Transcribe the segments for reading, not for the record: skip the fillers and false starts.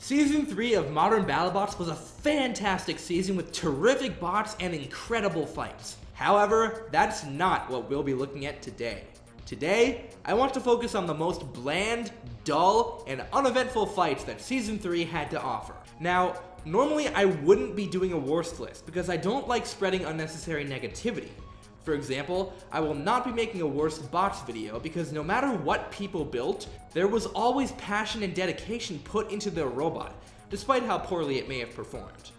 Season 3 of Modern Battlebots was a fantastic season with terrific bots and incredible fights. However, that's not what we'll be looking at today. Today, I want to focus on the most bland, dull, and uneventful fights that Season 3 had to offer. Now, normally I wouldn't be doing a worst list because I don't like spreading unnecessary negativity. For example, I will not be making a worst bots video because no matter what people built, there was always passion and dedication put into their robot, despite how poorly it may have performed.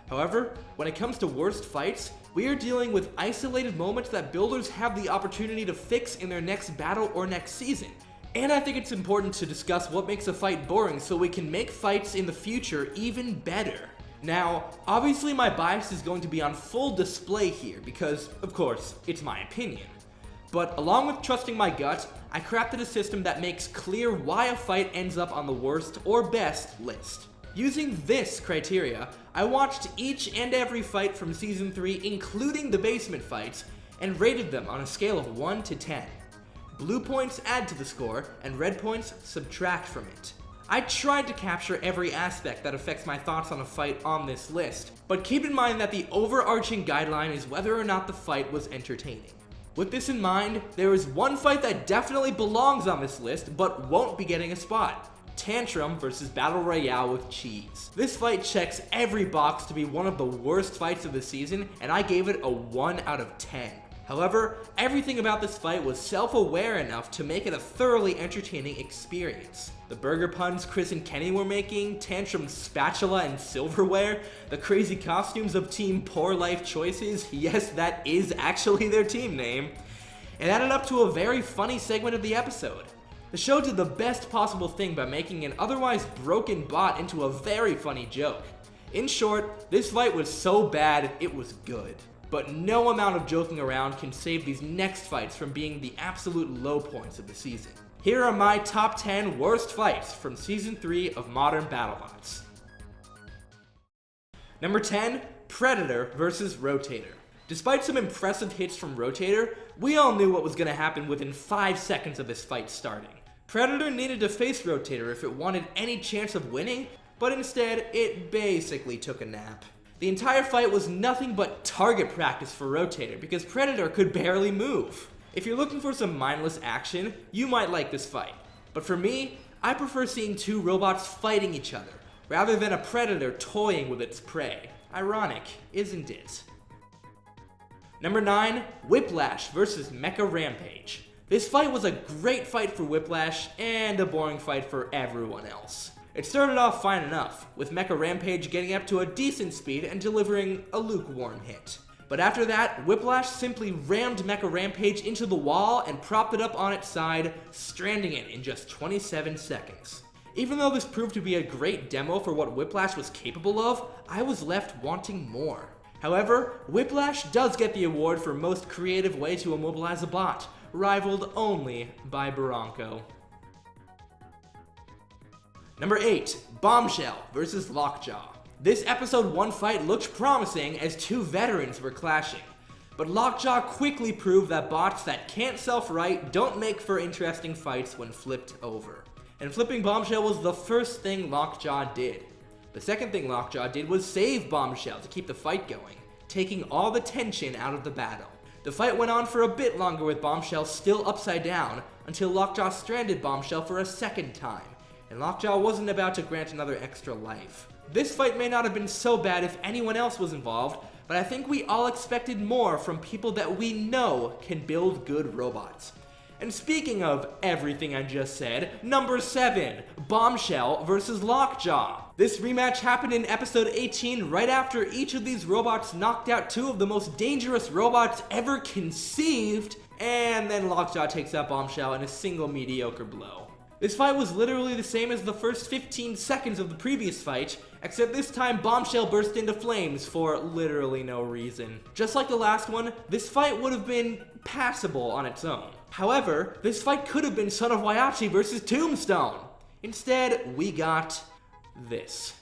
However, when it comes to worst fights, we are dealing with isolated moments that builders have the opportunity to fix in their next battle or next season. And I think it's important to discuss what makes a fight boring so we can make fights in the future even better. Now, obviously my bias is going to be on full display here because, of course, it's my opinion. But along with trusting my gut, I crafted a system that makes clear why a fight ends up on the worst or best list. Using this criteria, I watched each and every fight from Season 3, including the basement fights, and rated them on a scale of 1 to 10. Blue points add to the score, and red points subtract from it. I tried to capture every aspect that affects my thoughts on a fight on this list, but keep in mind that the overarching guideline is whether or not the fight was entertaining. With this in mind, there is one fight that definitely belongs on this list, but won't be getting a spot. Tantrum versus Battle Royale with Cheese. This fight checks every box to be one of the worst fights of the season, and I gave it a 1 out of 10. However, everything about this fight was self-aware enough to make it a thoroughly entertaining experience. The burger puns Chris and Kenny were making, Tantrum's spatula and silverware, the crazy costumes of Team Poor Life Choices, yes, that is actually their team name, it added up to a very funny segment of the episode. The show did the best possible thing by making an otherwise broken bot into a very funny joke. In short, this fight was so bad, it was good. But no amount of joking around can save these next fights from being the absolute low points of the season. Here are my top 10 worst fights from Season 3 of Modern Battlebots. Number 10, Predator versus Rotator. Despite some impressive hits from Rotator, we all knew what was going to happen within 5 seconds of this fight starting. Predator needed to face Rotator if it wanted any chance of winning, but instead, it basically took a nap. The entire fight was nothing but target practice for Rotator because Predator could barely move. If you're looking for some mindless action, you might like this fight. But for me, I prefer seeing two robots fighting each other, rather than a Predator toying with its prey. Ironic, isn't it? Number 9, Whiplash versus Mecha Rampage. This fight was a great fight for Whiplash, and a boring fight for everyone else. It started off fine enough, with Mecha Rampage getting up to a decent speed and delivering a lukewarm hit. But after that, Whiplash simply rammed Mecha Rampage into the wall and propped it up on its side, stranding it in just 27 seconds. Even though this proved to be a great demo for what Whiplash was capable of, I was left wanting more. However, Whiplash does get the award for most creative way to immobilize a bot, rivaled only by Bronco. Number 8, Bombshell versus Lockjaw. This episode 1 fight looked promising as two veterans were clashing, but Lockjaw quickly proved that bots that can't self-right don't make for interesting fights when flipped over. And flipping Bombshell was the first thing Lockjaw did. The second thing Lockjaw did was save Bombshell to keep the fight going, taking all the tension out of the battle. The fight went on for a bit longer with Bombshell still upside down, until Lockjaw stranded Bombshell for a second time, and Lockjaw wasn't about to grant another extra life. This fight may not have been so bad if anyone else was involved, but I think we all expected more from people that we know can build good robots. And speaking of everything I just said, number 7, Bombshell versus Lockjaw. This rematch happened in episode 18 right after each of these robots knocked out two of the most dangerous robots ever conceived, and then Lockjaw takes out Bombshell in a single mediocre blow. This fight was literally the same as the first 15 seconds of the previous fight, except this time Bombshell burst into flames for literally no reason. Just like the last one, this fight would have been passable on its own. However, this fight could have been Son of Waiachi versus Tombstone. Instead, we got this.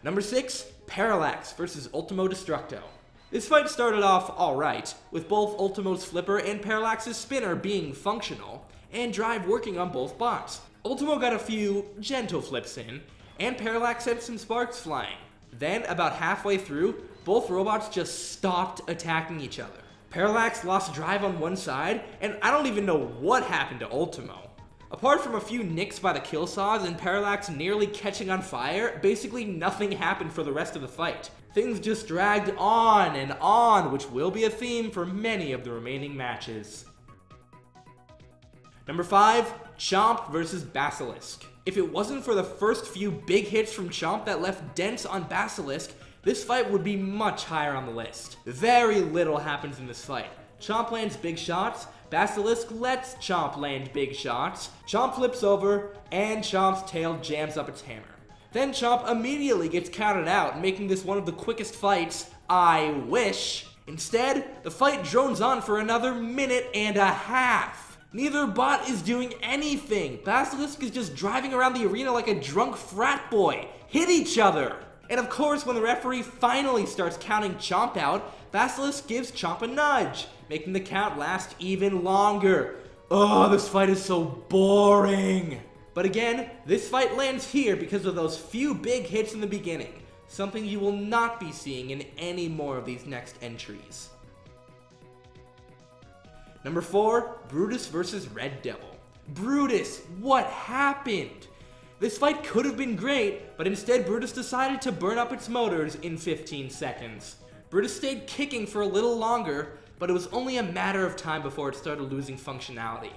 Number 6, Parallax versus Ultimo Destructo. This fight started off alright, with both Ultimo's flipper and Parallax's spinner being functional, and drive working on both bots. Ultimo got a few gentle flips in, and Parallax sent some sparks flying. Then, about halfway through, both robots just stopped attacking each other. Parallax lost drive on one side, and I don't even know what happened to Ultimo. Apart from a few nicks by the kill saws and Parallax nearly catching on fire, basically nothing happened for the rest of the fight. Things just dragged on and on, which will be a theme for many of the remaining matches. Number 5, Chomp versus Basilisk. If it wasn't for the first few big hits from Chomp that left dents on Basilisk, this fight would be much higher on the list. Very little happens in this fight. Chomp lands big shots, Basilisk lets Chomp land big shots, Chomp flips over, and Chomp's tail jams up its hammer. Then Chomp immediately gets counted out, making this one of the quickest fights, I wish. Instead, the fight drones on for another minute and a half. Neither bot is doing anything. Basilisk is just driving around the arena like a drunk frat boy. Hit each other. And of course, when the referee finally starts counting Chomp out, Basilisk gives Chomp a nudge, making the count last even longer. Oh, this fight is so boring. But again, this fight lands here because of those few big hits in the beginning, something you will not be seeing in any more of these next entries. Number 4, Brutus versus Red Devil. Brutus, what happened? This fight could have been great, but instead Brutus decided to burn up its motors in 15 seconds. Brutus stayed kicking for a little longer, but it was only a matter of time before it started losing functionality.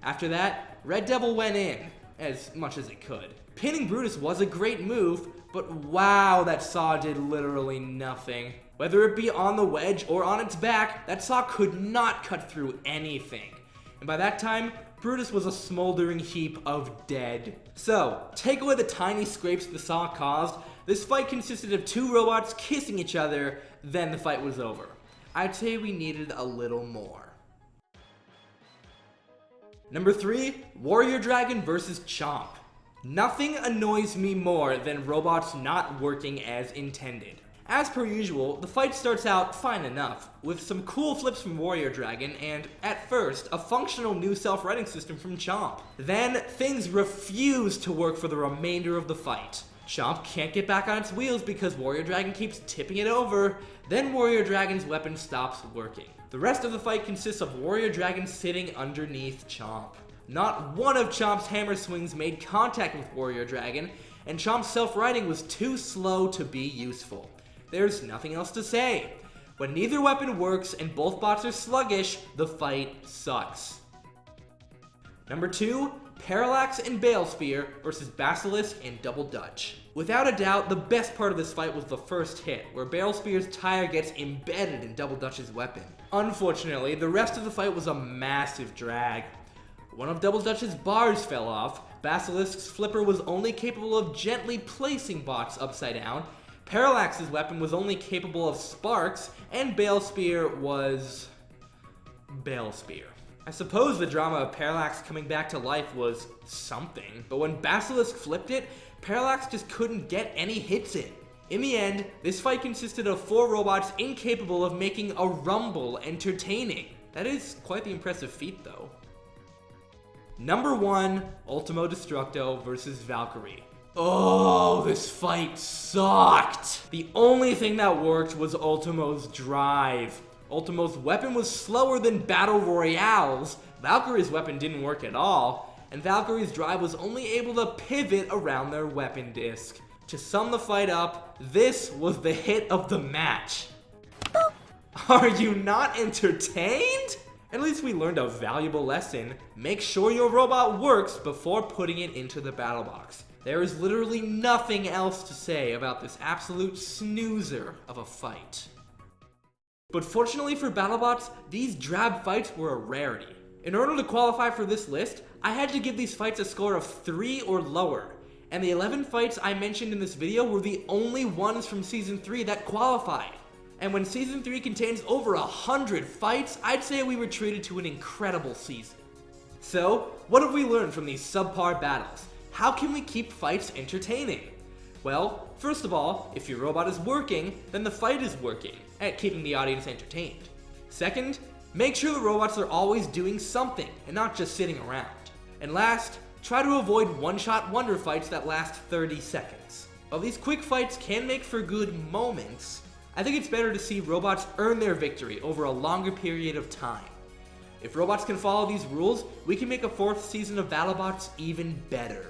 After that, Red Devil went in, as much as it could. Pinning Brutus was a great move, but wow, that saw did literally nothing. Whether it be on the wedge or on its back, that saw could not cut through anything. And by that time, Brutus was a smoldering heap of dead. So, take away the tiny scrapes the saw caused, this fight consisted of 2 robots kissing each other, then the fight was over. I'd say we needed a little more. Number 3, Warrior Dragon versus Chomp. Nothing annoys me more than robots not working as intended. As per usual, the fight starts out fine enough, with some cool flips from Warrior Dragon and, at first, a functional new self-righting system from Chomp. Then, things refuse to work for the remainder of the fight. Chomp can't get back on its wheels because Warrior Dragon keeps tipping it over, then Warrior Dragon's weapon stops working. The rest of the fight consists of Warrior Dragon sitting underneath Chomp. Not one of Chomp's hammer swings made contact with Warrior Dragon, and Chomp's self-righting was too slow to be useful. There's nothing else to say. When neither weapon works and both bots are sluggish, the fight sucks. Number 2, Parallax and Bale Spear versus Basilisk and Double Dutch. Without a doubt, the best part of this fight was the first hit, where Bale Spear's tire gets embedded in Double Dutch's weapon. Unfortunately, the rest of the fight was a massive drag. One of Double Dutch's bars fell off, Basilisk's flipper was only capable of gently placing bots upside down, Parallax's weapon was only capable of sparks, and Bale Spear was Bale Spear. I suppose the drama of Parallax coming back to life was something, but when Basilisk flipped it, Parallax just couldn't get any hits in. In the end, this fight consisted of 4 robots incapable of making a rumble entertaining. That is quite the impressive feat, though. Number 1, Ultimo Destructo versus Valkyrie. Oh, this fight sucked! The only thing that worked was Ultimo's drive. Ultimo's weapon was slower than Battle Royale's, Valkyrie's weapon didn't work at all, and Valkyrie's drive was only able to pivot around their weapon disc. To sum the fight up, this was the hit of the match. Are you not entertained? At least we learned a valuable lesson. Make sure your robot works before putting it into the battle box. There is literally nothing else to say about this absolute snoozer of a fight. But fortunately for Battlebots, these drab fights were a rarity. In order to qualify for this list, I had to give these fights a score of 3 or lower, and the 11 fights I mentioned in this video were the only ones from Season 3 that qualified. And when Season 3 contains over 100 fights, I'd say we were treated to an incredible season. So, what have we learned from these subpar battles? How can we keep fights entertaining? Well, first of all, if your robot is working, then the fight is working at keeping the audience entertained. Second, make sure the robots are always doing something and not just sitting around. And last, Try to avoid one-shot wonder fights that last 30 seconds. While these quick fights can make for good moments, I think it's better to see robots earn their victory over a longer period of time. If robots can follow these rules, we can make a 4th season of Battlebots even better.